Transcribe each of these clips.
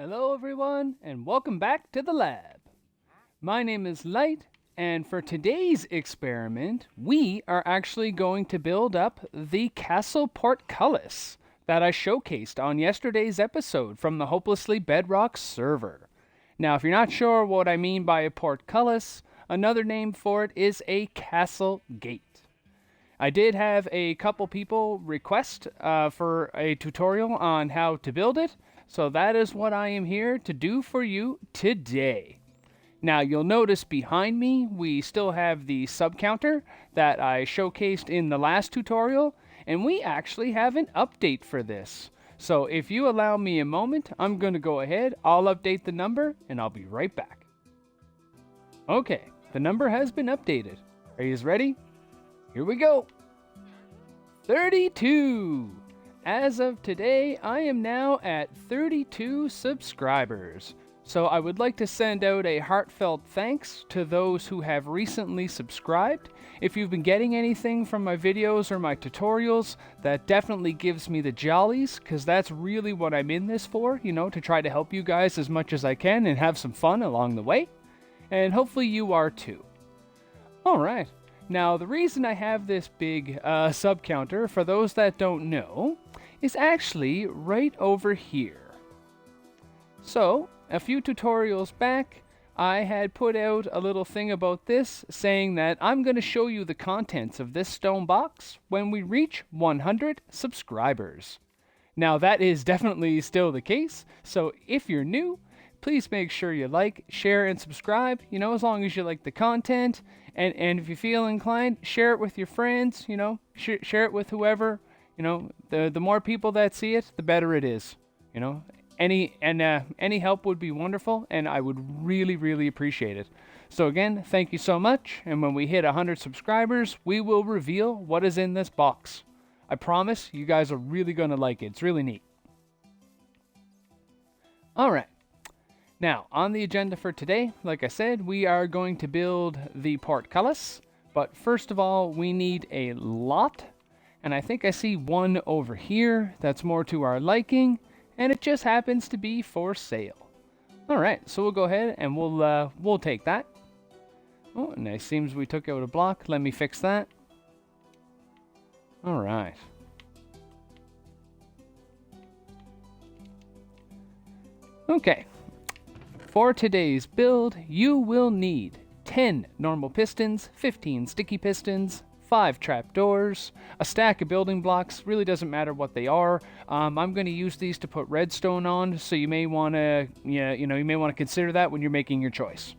Hello everyone and welcome back to the lab. My name is Light and for today's experiment we are actually going to build up the castle Portcullis that I showcased on yesterday's episode from the Hopelessly Bedrock server. Now if you're not sure what I mean by a portcullis, another name for it is a castle gate. I did have a couple people request for a tutorial on how to build it, so that is what I am here to do for you today. Now you'll notice behind me we still have the sub counter that I showcased in the last tutorial, and we actually have an update for this. So if you allow me a moment, I'm going to go ahead, I'll update the number, and I'll be right back. Okay, the number has been updated. Are you ready? Here we go. 32. As of today, I am now at 32 subscribers. So I would like to send out a heartfelt thanks to those who have recently subscribed. If you've been getting anything from my videos or my tutorials, that definitely gives me the jollies, because that's really what I'm in this for, to try to help you guys as much as I can and have some fun along the way. And hopefully you are too. Alright. Now, the reason I have this big sub counter, for those that don't know, is actually right over here. So, a few tutorials back, I had put out a little thing about this, saying that I'm going to show you the contents of this stone box when we reach 100 subscribers. Now, that is definitely still the case, so if you're new, please make sure you like, share, and subscribe, as long as you like the content. And if you feel inclined, share it with your friends, share it with whoever. The more people that see it, the better it is. Any help would be wonderful, and I would really, really appreciate it. So again, thank you so much, and when we hit 100 subscribers, we will reveal what is in this box. I promise you guys are really going to like it. It's really neat. Alright. Now, on the agenda for today, like I said, we are going to build the portcullis. But first of all, we need a lot. And I think I see one over here that's more to our liking. And it just happens to be for sale. Alright, so we'll go ahead and we'll take that. Oh, and it seems we took out a block. Let me fix that. Alright. Okay. For today's build, you will need 10 normal pistons, 15 sticky pistons, 5 trapdoors, a stack of building blocks. Really doesn't matter what they are. I'm going to use these to put redstone on, so you may want to, you may want to consider that when you're making your choice.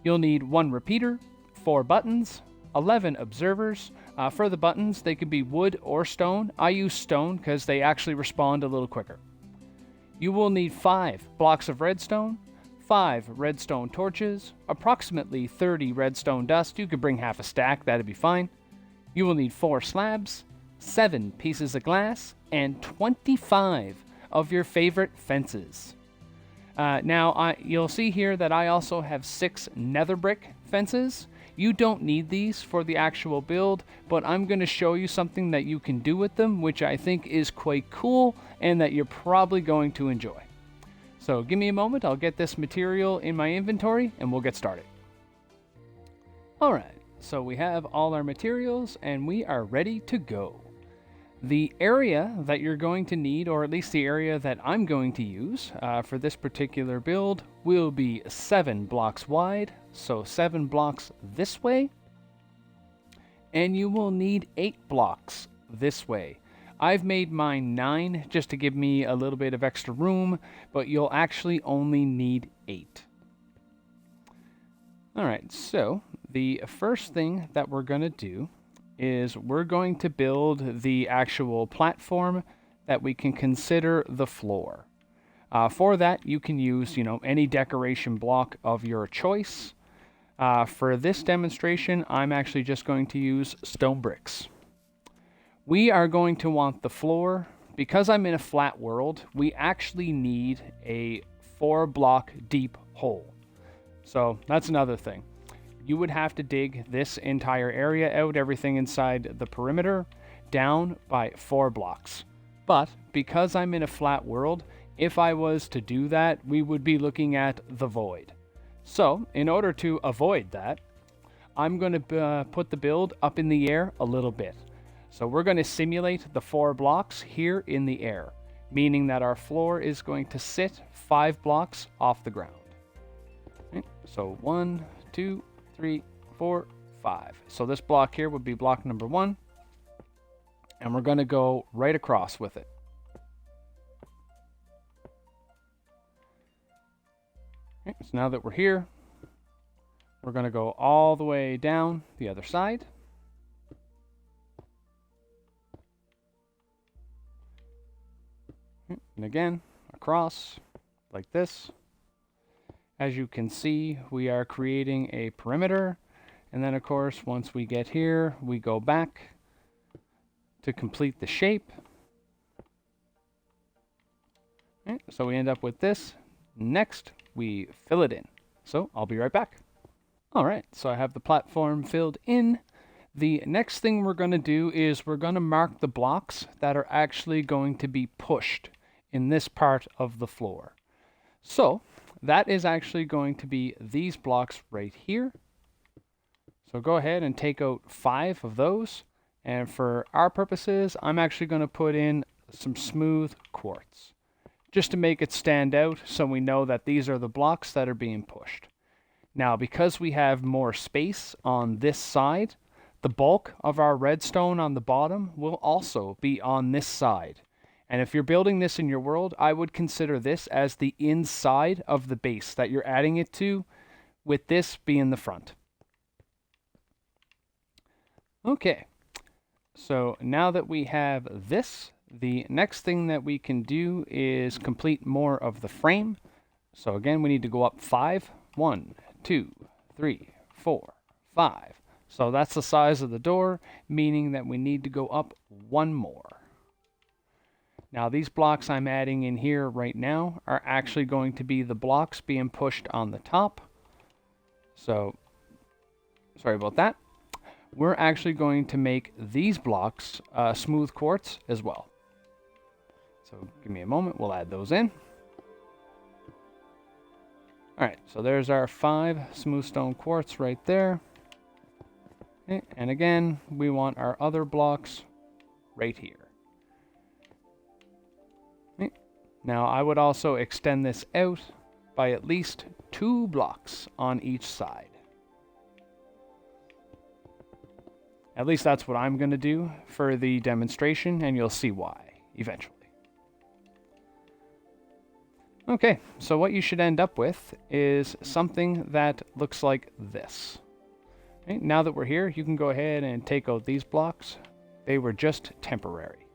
You'll need 1 repeater, 4 buttons, 11 observers. For the buttons, they could be wood or stone. I use stone because they actually respond a little quicker. You will need 5 blocks of redstone, 5 redstone torches, approximately 30 redstone dust. You could bring half a stack, that'd be fine. You will need 4 slabs, 7 pieces of glass, and 25 of your favorite fences. You'll see here that I also have 6 nether brick fences. You don't need these for the actual build, but I'm going to show you something that you can do with them, which I think is quite cool and that you're probably going to enjoy. So give me a moment, I'll get this material in my inventory and we'll get started. Alright, so we have all our materials and we are ready to go. The area that you're going to need, or at least the area that I'm going to use for this particular build, will be 7 blocks wide, so 7 blocks this way. And you will need 8 blocks this way. I've made mine 9 just to give me a little bit of extra room, but you'll actually only need 8. Alright, so the first thing that we're going to do is we're going to build the actual platform that we can consider the floor. For that, you can use, any decoration block of your choice. For this demonstration, I'm actually just going to use stone bricks. We are going to want the floor. Because I'm in a flat world, we actually need a 4-block deep hole. So that's another thing. You would have to dig this entire area out, everything inside the perimeter, down by 4 blocks. But because I'm in a flat world, if I was to do that, we would be looking at the void. So in order to avoid that, I'm going to put the build up in the air a little bit. So we're going to simulate the 4 blocks here in the air, meaning that our floor is going to sit 5 blocks off the ground. Okay, so 1, 2, 3, 4, 5. So this block here would be block number 1, and we're going to go right across with it. Okay, so now that we're here, we're going to go all the way down the other side. And again, across like this. As you can see, we are creating a perimeter. And then, of course, once we get here, we go back to complete the shape. Okay, so we end up with this. Next, we fill it in. So I'll be right back. All right, so I have the platform filled in. The next thing we're going to do is we're going to mark the blocks that are actually going to be pushed in this part of the floor. So that is actually going to be these blocks right here. So go ahead and take out 5 of those. And for our purposes, I'm actually going to put in some smooth quartz, just to make it stand out so we know that these are the blocks that are being pushed. Now, because we have more space on this side, the bulk of our redstone on the bottom will also be on this side. And if you're building this in your world, I would consider this as the inside of the base that you're adding it to, with this being the front. Okay, so now that we have this, the next thing that we can do is complete more of the frame. So again, we need to go up 5. 1, 2, 3, 4, 5. So that's the size of the door, meaning that we need to go up 1 more. Now these blocks I'm adding in here right now are actually going to be the blocks being pushed on the top. So, sorry about that. We're actually going to make these blocks smooth quartz as well. So give me a moment, we'll add those in. Alright, so there's our 5 smooth stone quartz right there. Okay, and again, we want our other blocks right here. Okay. Now I would also extend this out by at least 2 blocks on each side. At least that's what I'm going to do for the demonstration, and you'll see why eventually. Okay, so what you should end up with is something that looks like this. Okay, now that we're here, you can go ahead and take out these blocks. They were just temporary.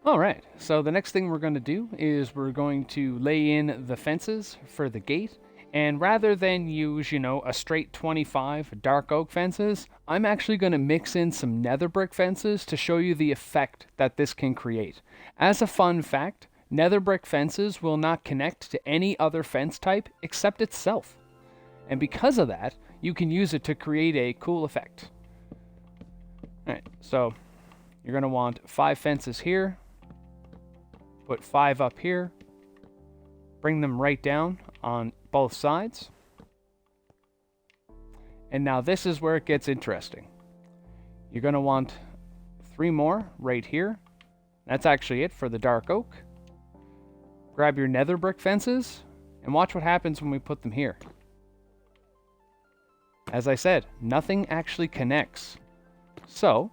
Alright, so the next thing we're going to do is we're going to lay in the fences for the gate. And rather than use, a straight 25 dark oak fences, I'm actually going to mix in some nether brick fences to show you the effect that this can create. As a fun fact, nether brick fences will not connect to any other fence type except itself. And because of that, you can use it to create a cool effect. Alright, so you're going to want 5 fences here. Put 5 up here. Bring them right down on both sides. And now this is where it gets interesting. You're going to want 3 more right here. That's actually it for the dark oak. Grab your nether brick fences and watch what happens when we put them here. As I said, nothing actually connects. So,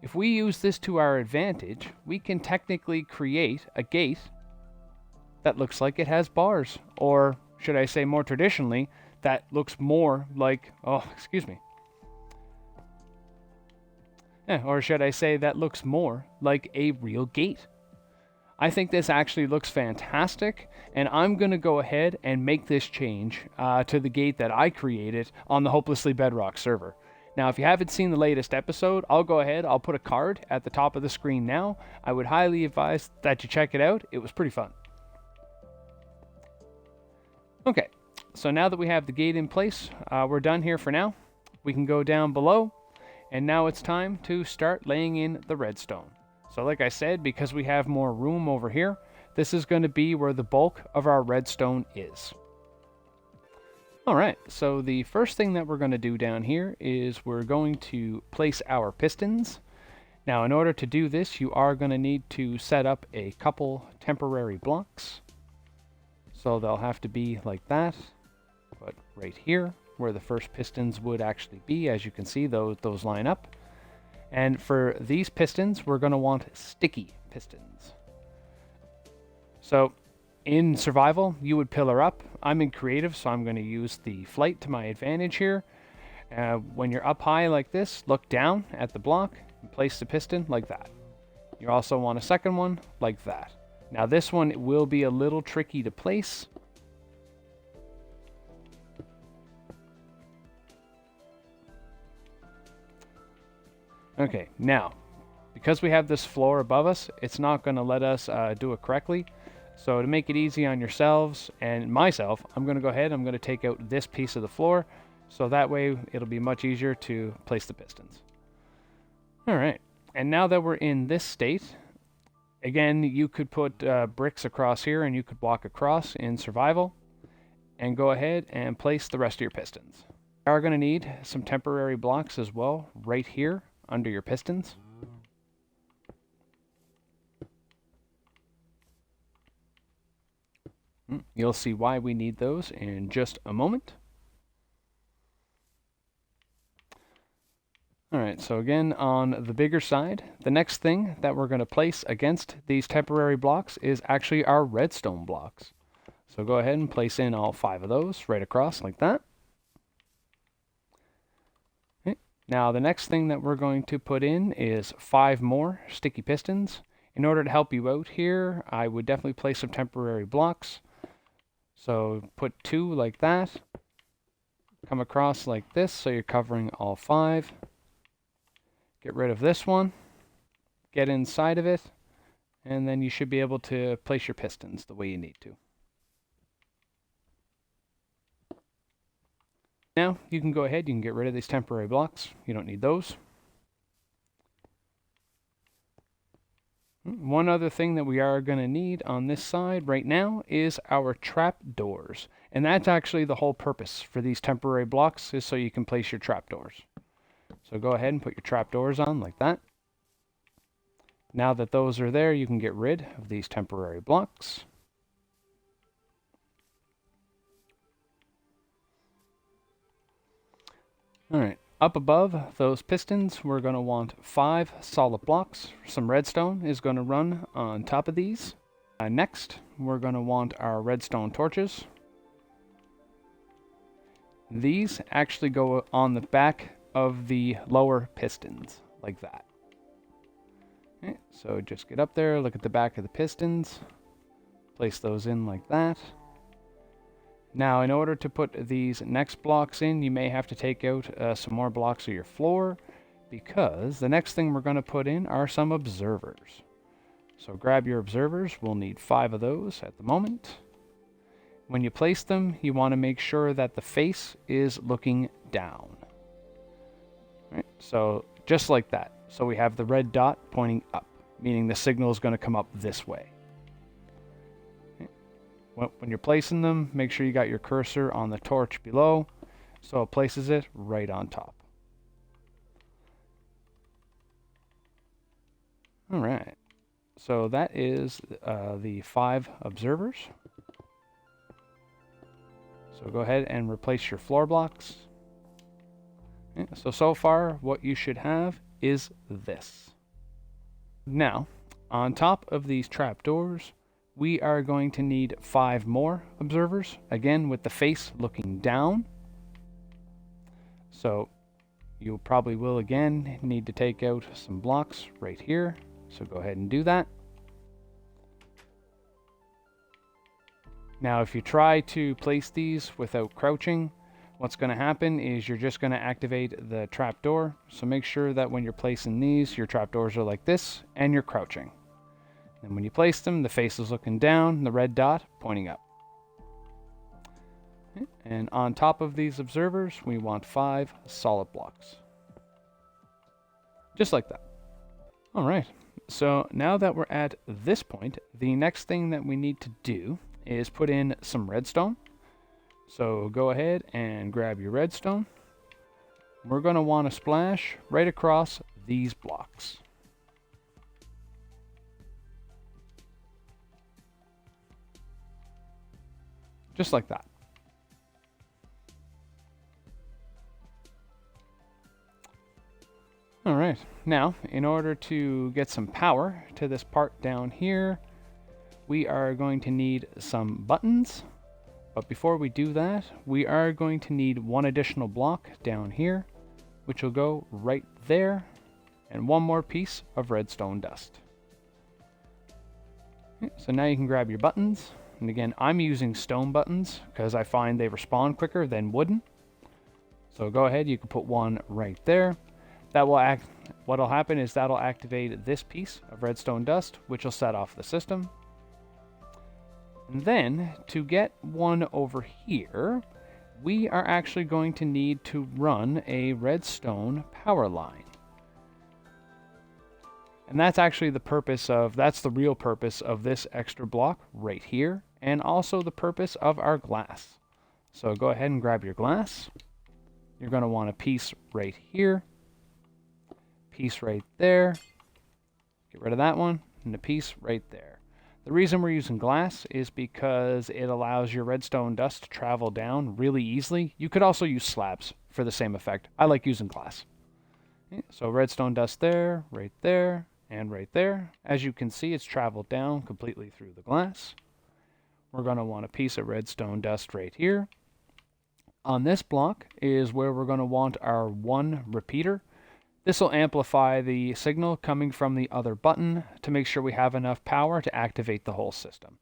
if we use this to our advantage, we can technically create a gate that looks like it has bars. Or, should I say more traditionally, that looks more like... or should I say that looks more like a real gate. I think this actually looks fantastic, and I'm going to go ahead and make this change to the gate that I created on the Hopelessly Bedrock server. Now, if you haven't seen the latest episode, I'll put a card at the top of the screen now. I would highly advise that you check it out. It was pretty fun. Okay, so now that we have the gate in place, we're done here for now. We can go down below, and now it's time to start laying in the redstone. So like I said, because we have more room over here, this is going to be where the bulk of our redstone is. Alright, so the first thing that we're going to do down here is we're going to place our pistons. Now in order to do this, you are going to need to set up a couple temporary blocks. So they'll have to be like that, but right here, where the first pistons would actually be, as you can see, those line up. And for these pistons, we're going to want sticky pistons. So in survival, you would pillar up. I'm in creative, so I'm going to use the flight to my advantage here. When you're up high like this, look down at the block and place the piston like that. You also want a second one like that. Now this one will be a little tricky to place. Okay, now, because we have this floor above us, it's not going to let us do it correctly. So to make it easy on yourselves and myself, I'm going to go ahead, I'm going to take out this piece of the floor, so that way it'll be much easier to place the pistons. Alright, and now that we're in this state, again, you could put bricks across here and you could walk across in survival, and go ahead and place the rest of your pistons. You are going to need some temporary blocks as well, right here under your pistons. You'll see why we need those in just a moment. Alright, so again, on the bigger side, the next thing that we're going to place against these temporary blocks is actually our redstone blocks. So go ahead and place in all 5 of those right across like that. Okay. Now the next thing that we're going to put in is 5 more sticky pistons. In order to help you out here, I would definitely place some temporary blocks. So put 2 like that, come across like this, so you're covering all 5. Get rid of this one, get inside of it, and then you should be able to place your pistons the way you need to. Now you can go ahead, you can get rid of these temporary blocks, you don't need those. One other thing that we are going to need on this side right now is our trap doors. And that's actually the whole purpose for these temporary blocks, is so you can place your trap doors. So go ahead and put your trap doors on like that. Now that those are there, you can get rid of these temporary blocks. Alright. Up above those pistons, we're going to want 5 solid blocks. Some redstone is going to run on top of these. Next, we're going to want our redstone torches. These actually go on the back of the lower pistons, like that. Okay, so just get up there, look at the back of the pistons, place those in like that. Now, in order to put these next blocks in, you may have to take out some more blocks of your floor, because the next thing we're going to put in are some observers. So grab your observers. We'll need 5 of those at the moment. When you place them, you want to make sure that the face is looking down. Right, so just like that. So we have the red dot pointing up, meaning the signal is going to come up this way. When you're placing them, make sure you got your cursor on the torch below, so it places it right on top. Alright, so that is the 5 observers. So go ahead and replace your floor blocks. Okay, so far what you should have is this. Now, on top of these trapdoors, we are going to need 5 more observers, again with the face looking down. So you probably will again need to take out some blocks right here, so go ahead and do that. Now if you try to place these without crouching, what's going to happen is you're just going to activate the trapdoor. So make sure that when you're placing these, your trapdoors are like this and you're crouching. And when you place them, the face is looking down, the red dot pointing up. Okay. And on top of these observers, we want 5 solid blocks. Just like that. Alright, So now that we're at this point, the next thing that we need to do is put in some redstone. So go ahead and grab your redstone. We're going to want to splash right across these blocks. Just like that. All right, now in order to get some power to this part down here, we are going to need some buttons. But before we do that, we are going to need one additional block down here, which will go right there, and one more piece of redstone dust. Okay, so now you can grab your buttons. And again, I'm using stone buttons because I find they respond quicker than wooden. So go ahead, you can put one right there. That will act. What'll happen is that'll activate this piece of redstone dust, which will set off the system. And then to get one over here, we are actually going to need to run a redstone power line. And that's actually that's the real purpose of this extra block right here, and also the purpose of our glass. So go ahead and grab your glass. You're going to want a piece right here, piece right there, get rid of that one, and a piece right there. The reason we're using glass is because it allows your redstone dust to travel down really easily. You could also use slabs for the same effect. I like using glass. Okay, so redstone dust there, and right there. As you can see, it's traveled down completely through the glass. We're going to want a piece of redstone dust right here. On this block is where we're going to want our one repeater. This will amplify the signal coming from the other button to make sure we have enough power to activate the whole system.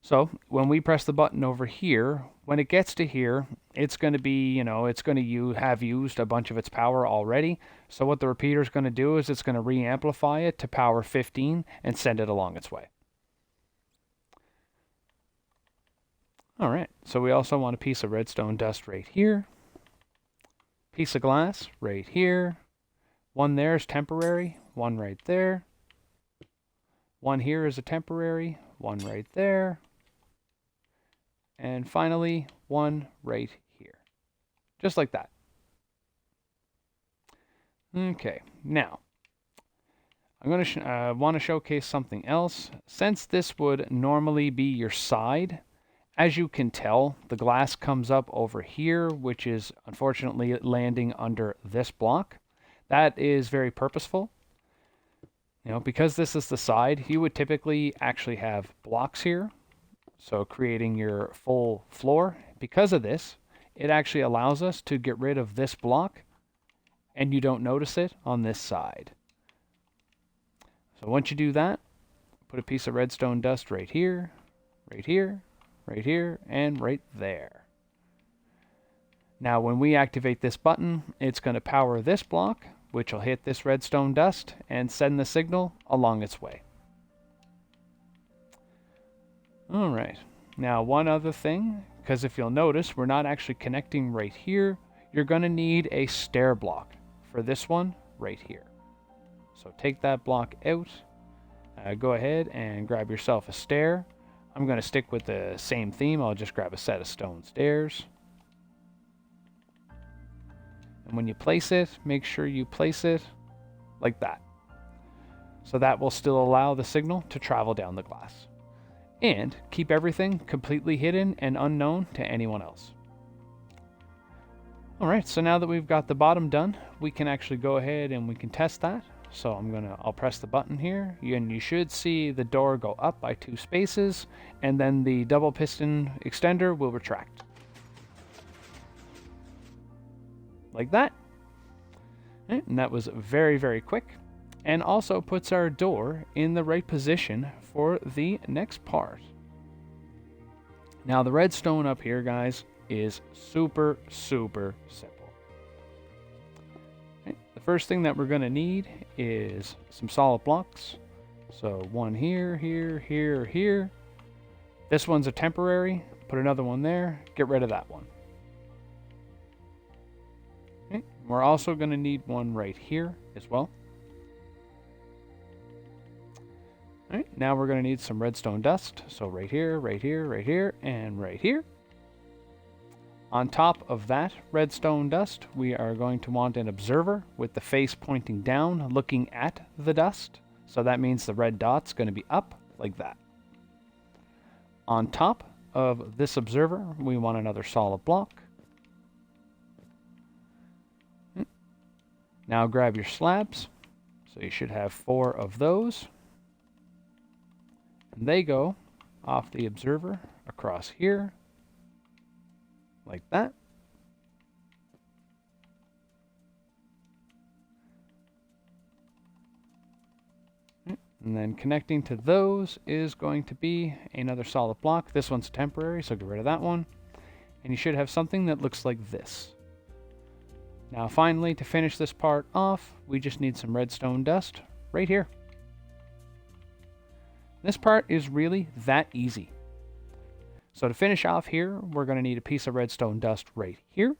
So when we press the button over here, when it gets to here, it's going to be, it's going to have used a bunch of its power already. So what the repeater is going to do is it's going to re-amplify it to power 15 and send it along its way. All right, so we also want a piece of redstone dust right here. Piece of glass right here. One there is temporary, one right there. One here is a temporary, one right there. And finally, one right here. Just like that. Okay, now, I'm going to want to showcase something else. Since this would normally be your side, as you can tell, the glass comes up over here, which is unfortunately landing under this block. That is very purposeful. Because this is the side, you would typically actually have blocks here, so creating your full floor. Because of this, it actually allows us to get rid of this block, and you don't notice it on this side. So once you do that, put a piece of redstone dust right here, right here, right here, and right there. Now when we activate this button, it's going to power this block, which will hit this redstone dust and send the signal along its way. Alright, now one other thing, because if you'll notice, we're not actually connecting right here. You're going to need a stair block for this one right here. So take that block out, go ahead and grab yourself a stair. I'm going to stick with the same theme. I'll just grab a set of stone stairs. And when you place it, make sure you place it like that. So that will still allow the signal to travel down the glass. And keep everything completely hidden and unknown to anyone else. Alright, so now that we've got the bottom done, we can actually go ahead and we can test that. So I'll press the button here, and you should see the door go up by 2 spaces, and then the double piston extender will retract. Like that. And that was very, very quick, and also puts our door in the right position for the next part. Now the redstone up here, guys, is super, super simple. The first thing that we're going to need is some solid blocks. So one here, here, here, here. This one's a temporary. Put another one there. Get rid of that one. Okay. We're also going to need one right here as well. Alright, now we're going to need some redstone dust. So right here, right here, right here, and right here. On top of that redstone dust, we are going to want an observer with the face pointing down, looking at the dust. So that means the red dot's going to be up, like that. On top of this observer, we want another solid block. Now grab your slabs. So you should have 4 of those. And they go off the observer across here, like that. And then connecting to those is going to be another solid block. This one's temporary, so get rid of that one. And you should have something that looks like this. Now finally, to finish this part off, we just need some redstone dust right here. This part is really that easy. So to finish off here, we're going to need a piece of redstone dust right here.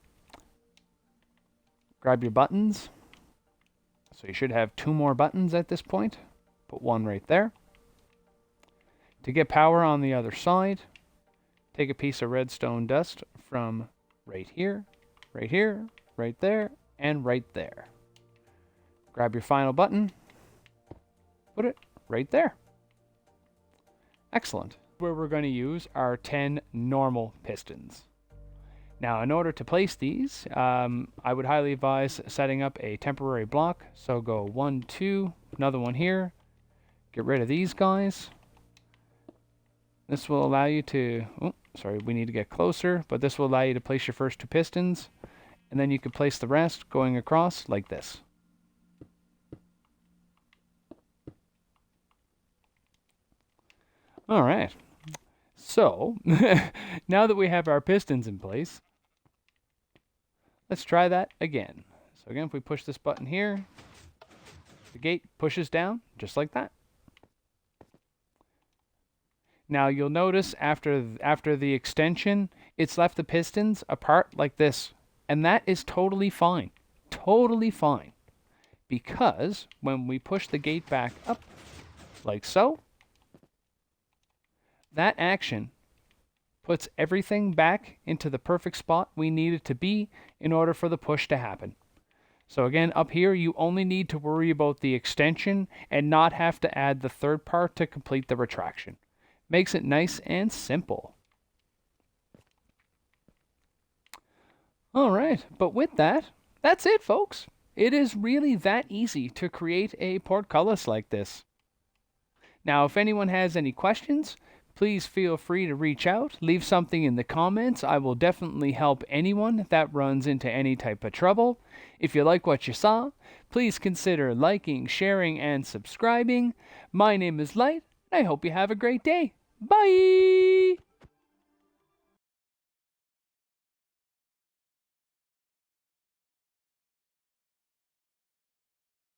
Grab your buttons. So you should have 2 more buttons at this point. Put one right there. To get power on the other side, take a piece of redstone dust from right here, right here, right there, and right there. Grab your final button. Put it right there. Excellent. Where we're going to use our 10 normal pistons. Now, in order to place these, I would highly advise setting up a temporary block. So go 1, 2, another one here. Get rid of these guys. This will allow you to, we need to get closer, but this will allow you to place your first 2 pistons, and then you can place the rest going across like this. All right. So, now that we have our pistons in place, let's try that again. So again, if we push this button here, the gate pushes down just like that. Now you'll notice after the extension, it's left the pistons apart like this. And that is totally fine. Totally fine. Because when we push the gate back up, like so, that action puts everything back into the perfect spot we need it to be in order for the push to happen. So again, up here, you only need to worry about the extension and not have to add the third part to complete the retraction. Makes it nice and simple. All right, but with that, that's it, folks. It is really that easy to create a portcullis like this. Now, if anyone has any questions, please feel free to reach out. Leave something in the comments. I will definitely help anyone that runs into any type of trouble. If you like what you saw, please consider liking, sharing, and subscribing. My name is Light, and I hope you have a great day. Bye!